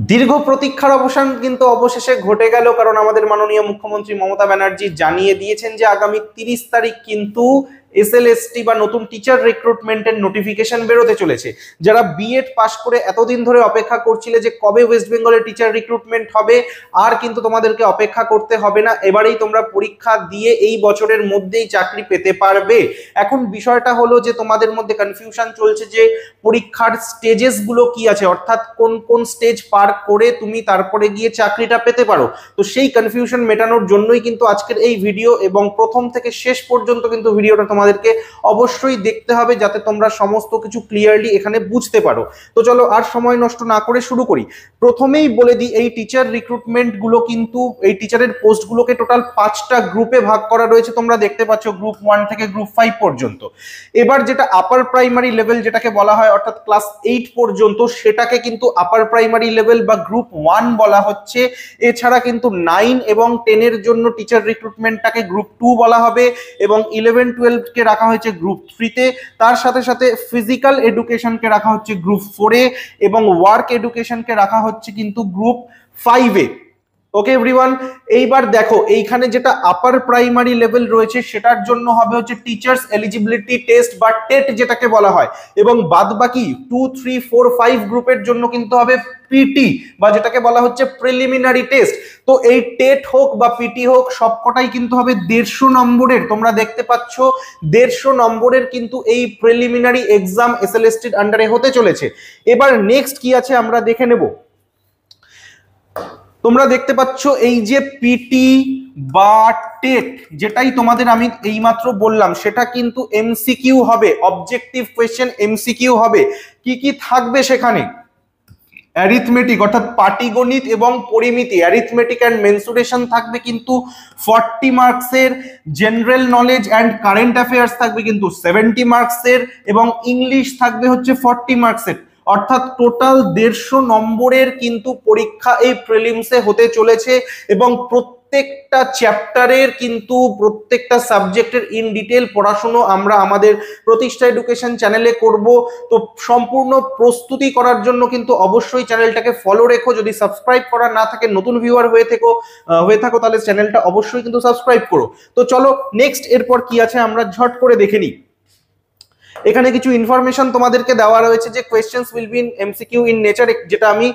দীর্ঘ প্রতীক্ষার অবসান কিন্তু অবশেষে ঘটে গেল, কারণ আমাদের মাননীয় মুখ্যমন্ত্রী মমতা ব্যানার্জি জানিয়ে দিয়েছেন যে আগামী 30 তারিখ কিন্তু এসএলএসটি বা নতুন টিচার রিক্রুটমেন্টের নোটিফিকেশন বেরোতে চলেছে। যারা বিএড পাস করে এতদিন ধরে অপেক্ষা করছিলে যে কবে ওয়েস্ট বেঙ্গলের টিচার রিক্রুটমেন্ট হবে, আর কিন্তু তোমাদেরকে অপেক্ষা করতে হবে না, এবারেই তোমরা পরীক্ষা দিয়ে এই বছরের মধ্যেই চাকরি পেতে পারবে। এখন বিষয়টা হলো যে তোমাদের মধ্যে কনফিউশন চলছে যে পরীক্ষার স্টেজেস গুলো কি আছে, অর্থাৎ কোন কোন স্টেজ পার করে তুমি তারপরে গিয়ে চাকরিটা পেতে পারো। তো সেই কনফিউশন মেটানোর জন্যই কিন্তু আজকের এই ভিডিও, এবং প্রথম থেকে শেষ পর্যন্ত কিন্তু ভিডিওটা তোমাদেরকে অবশ্যই দেখতে হবে যাতে তোমরা সমস্ত কিছু ক্লিয়ারলি এখানে বুঝতে পারো। তো চলো আর সময় নষ্ট না করে শুরু করি। প্রথমেই বলে দিই, এই টিচার রিক্রুটমেন্ট গুলো কিন্তু এই টিচারের পোস্ট গুলোকে টোটাল 5টা গ্রুপে ভাগ করা রয়েছে। তোমরা দেখতে পাচ্ছ গ্রুপ 1 থেকে গ্রুপ 5 পর্যন্ত। এবার যেটা আপার প্রাইমারি লেভেল যেটাকে বলা হয়, অর্থাৎ ক্লাস 8 পর্যন্ত, সেটাকে কিন্তু আপার প্রাইমারি লেভেল বা গ্রুপ 1 বলা হচ্ছে। এছাড়া কিন্তু 9 এবং 10 এর জন্য টিচার রিক্রুটমেন্টটাকে গ্রুপ 2 বলা হবে, এবং 11-12 কে রাখা হয়েছে গ্রুপ 3 তে। তার সাথে সাথে ফিজিক্যাল এডুকেশনকে রাখা হচ্ছে গ্রুপ 4 এ, এবং ওয়ার্ক এডুকেশনকে রাখা হচ্ছে কিন্তু গ্রুপ 5 এ। ওকে এভরিওয়ান, এইবার দেখো এইখানে যেটা আপার প্রাইমারি লেভেল রয়েছে সেটার জন্য হবে হচ্ছে টিচার্স এলিজিবিলিটি টেস্ট বা টেট যেটাকে বলা হয়, এবং বাদ বাকি 2, 3, 4, 5 গ্রুপের জন্য কিন্তু হবে পিটি বা যেটাকে বলা হচ্ছে প্রিলিমিনারি টেস্ট। তো এই টেট হোক বা পিটি হোক সবকটাই কিন্তু হবে 150 নম্বরের। তোমরা দেখতে পাচ্ছ 150 নম্বরের কিন্তু এই প্রিলিমিনারি এক্সাম এসএলএসটির আন্ডারে হতে চলেছে। এবার নেক্সট কি আছে আমরা দেখে নেব। তোমরা দেখতে পাচ্ছ এই যে পিটি বা টেট, যেটাই তোমাদের আমি এইমাত্র বললাম, সেটা কিন্তু এমসিকিউ হবে, অবজেক্টিভ কোয়েশ্চেন এমসিকিউ হবে। কি কি থাকবে সেখানে? অ্যারিথমেটিক অর্থাৎ পাটিগণিত এবং পরিমিতি, অ্যারিথমেটিক অ্যান্ড মেনসুরেশন থাকবে কিন্তু 40 মার্কসের, general knowledge and current affairs থাকবে কিন্তু 70 মার্কসের, এবং ইংলিশ থাকবে হচ্ছে 40 মার্কসের। অর্থাৎ টোটাল 150 নম্বরের কিন্তু পরীক্ষা এই প্রিলিমসে হতে চলেছে, এবং প্রত্যেকটা চ্যাপ্টারের কিন্তু প্রত্যেকটা সাবজেক্টের ইন ডিটেল পড়াশুনো আমরা আমাদের প্রতিষ্ঠা এডুকেশন চ্যানেলে করব। তো সম্পূর্ণ প্রস্তুতি করার জন্য কিন্তু অবশ্যই চ্যানেলটাকে ফলো রেখো। যদি সাবস্ক্রাইব করা না থাকে, নতুন ভিউয়ার হয়ে থাকো তাহলে চ্যানেলটা অবশ্যই কিন্তু সাবস্ক্রাইব করো। তো চলো নেক্সট এরপর কি আছে আমরা ঝট করে দেখে নিই। এখানে কিছু ইনফরমেশন তোমাদেরকে দেওয়া রয়েছে যে questions will be in MCQ in nature, যেটা আমি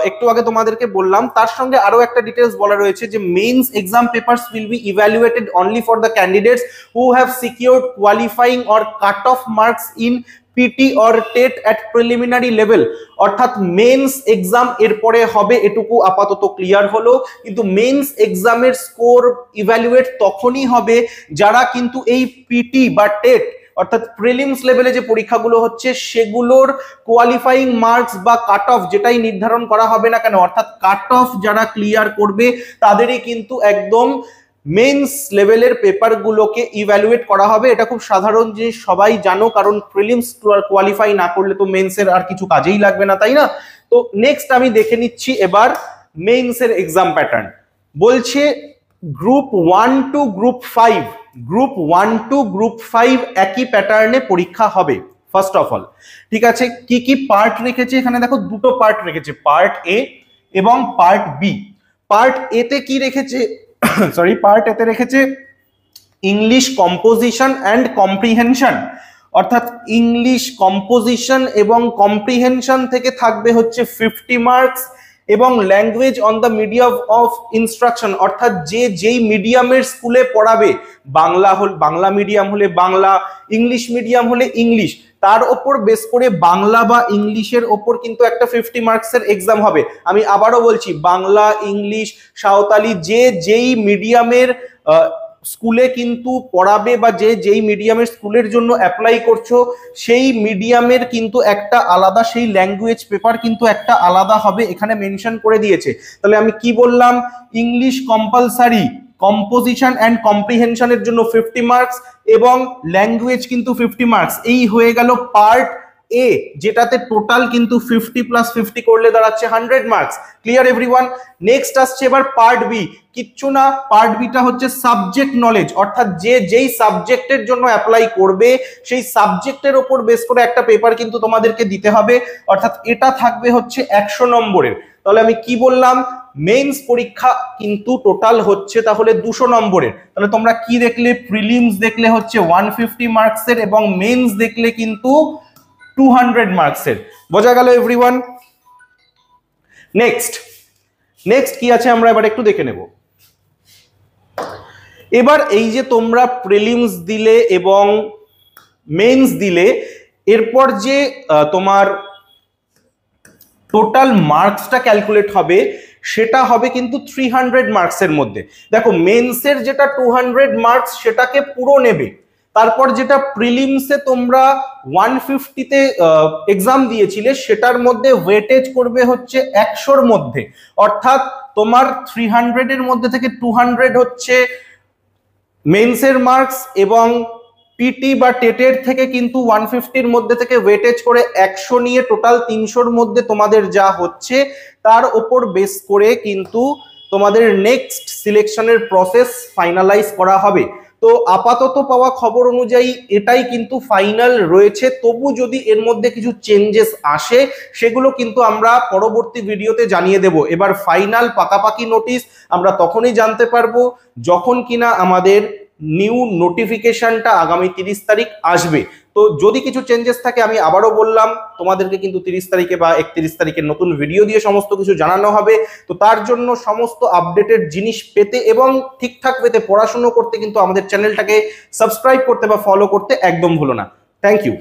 একটু আগে তোমাদেরকে বললাম। তার সঙ্গে আরো একটা ডিটেলস বলা রয়েছে যে mains exam papers will be evaluated only for the candidates who have secured qualifying or cut off marks in PT or TET at preliminary level. অর্থাৎ মেন্স এক্সাম এরপরে হবে, এটুকু আপাতত ক্লিয়ার হলো। কিন্তু মেন্স এক্সামের স্কোর ইভ্যালুয়েট তখনই হবে যারা কিন্তু এই পিটি বা টেট অর্থাৎ প্রিলিমস লেভেলে যে পরীক্ষাগুলো হচ্ছে সেগুলোর কোয়ালিফাইং মার্কস বা কাট অফ যেটাই নির্ধারণ করা হবে না কেন, অর্থাৎ কাট অফ যারা ক্লিয়ার করবে তাদেরই কিন্তু একদম মেন্স লেভেলের পেপারগুলোকে ইভ্যালুয়েট করা হবে। এটা খুব সাধারণ জিনিস, সবাই জানো, কারণ প্রিলিমস কোয়ালিফাই না করলে তো মেন্সের আর কিছু কাজেই লাগবে না, তাই না? তো নেক্সট আমি দেখে নিচ্ছি এবার মেন্সের এক্সাম প্যাটার্ন। বলছে group 1 to group 5, group 1 to group 5 একই প্যাটার্নে পরীক্ষা হবে। ফার্স্ট অফ অল, ঠিক আছে, কি কি পার্ট রেখেছে এখানে দেখো, দুটো পার্ট রেখেছে, পার্ট এ এবং পার্ট বি। পার্ট এ তে কি রেখেছে, সরি, পার্ট এ তে রেখেছে ইংলিশ কম্পোজিশন অ্যান্ড কম্প্রিহেনশন, অর্থাৎ ইংলিশ কম্পোজিশন এবং কম্প্রিহেনশন থেকে থাকবে হচ্ছে 50 মার্কস, এবং language on the medium of instruction, অর্থাৎ যেই মিডিয়ামের স্কুলে পড়াবে, বাংলা মিডিয়াম হলে বাংলা, ইংলিশ মিডিয়াম হলে ইংলিশ, তার ওপর বেস করে বাংলা বা ইংলিশের ওপর কিন্তু একটা 50 মার্কসের এক্সাম হবে। আমি আবারও বলছি, বাংলা, ইংলিশ, সাঁওতালি, যেই মিডিয়ামের স্কুলে কিন্তু পড়াবে বা যেই মিডিয়ামের স্কুলের জন্য অ্যাপ্লাই করছো সেই মিডিয়ামের কিন্তু একটা আলাদা সেই ল্যাঙ্গুয়েজ পেপার কিন্তু একটা আলাদা হবে, এখানে মেনশন করে দিয়েছে। তাহলে আমি কি বললাম, ইংলিশ কম্পালসারি, কম্পোজিশন অ্যান্ড কম্প্রিহেনশনের জন্য 50 মার্কস এবং ল্যাঙ্গুয়েজ কিন্তু 50 মার্কস। এই হয়ে গেল পার্ট এ, যেটাতে টোটাল কিন্তু 50 + 50 করলে দাঁড়াচ্ছে 100 মার্কস। Clear everyone? নেক্সট আসছে এবার পার্ট বি। কিচ্ছু না, পার্ট বিটা হচ্ছে সাবজেক্ট নলেজ, অর্থাৎ যেই সাবজেক্টের জন্য অ্যাপ্লাই করবে সেই সাবজেক্টের ওপর বেস করে একটা পেপার কিন্তু তোমাদেরকে দিতে হবে, অর্থাৎ এটা থাকবে হচ্ছে 100 নম্বরের। তাহলে আমি কি বললাম, মেইনস পরীক্ষা কিন্তু টোটাল হচ্ছে তাহলে 200 নম্বরের। তাহলে তোমরা কি দেখলে, প্রিলিমস দেখলে হচ্ছে 150 মার্কসের এবং মেইনস দেখলে কিন্তু 200 মার্কসের। বোঝা গেল এভরিওয়ান? নেক্সট কি আছে আমরা এবার একটু দেখে নেব। এবার এই যে তোমরা প্রিলিমস দিলে এবং মেইনস দিলে, এরপর যে তোমার টোটাল মার্কসটা ক্যালকুলেট হবে সেটা হবে কিন্তু 300 মার্কসের মধ্যে। দেখো মেন্সের যেটা 200 মার্কস সেটাকে পুরো নেবে, তারপর যেটা প্রিলিমসে তোমরা 150-তে এক্সাম দিয়েছিলে সেটার মধ্যে ওয়েটেজ করবে হচ্ছে 100-র মধ্যে, অর্থাৎ তোমার 300 এর মধ্যে থেকে 200 হচ্ছে মেন্সের মার্কস এবং পিটি বা টেটের থেকে কিন্তু 150-র মধ্যে থেকে ওয়েটেজ করে 100 নিয়ে টোটাল 300-র মধ্যে তোমাদের যা হচ্ছে তার উপর বেস করে কিন্তু তোমাদের নেক্সট সিলেকশনের প্রসেস ফাইনালাইজ করা হবে। তো আপাতত পাওয়া খবর অনুযায়ী এটাই কিন্তু ফাইনাল রয়েছে। তবু যদি এর মধ্যে কিছু চেঞ্জেস আসে সেগুলো কিন্তু আমরা পরবর্তী ভিডিওতে জানিয়ে দেব। এবার ফাইনাল পাকাপাকি নোটিশ আমরা তখনই জানতে পারবো যখন কিনা আমাদের নিউ নোটিফিকেশনটা আগামী 30 তারিখ আসবে। তো যদি কিছু চেঞ্জেস থাকে আমি আবারও বললাম তোমাদেরকে কিন্তু 30 তারিখে বা 31 তারিখের নতুন ভিডিও দিয়ে সমস্ত কিছু জানানো হবে। তো তার জন্য সমস্ত আপডেটেড জিনিস পেতে এবং ঠিকঠাক পেতে পড়াশোনা করতে কিন্তু আমাদের চ্যানেলটাকে সাবস্ক্রাইব করতে বা ফলো করতে একদম ভুলো না। Thank you.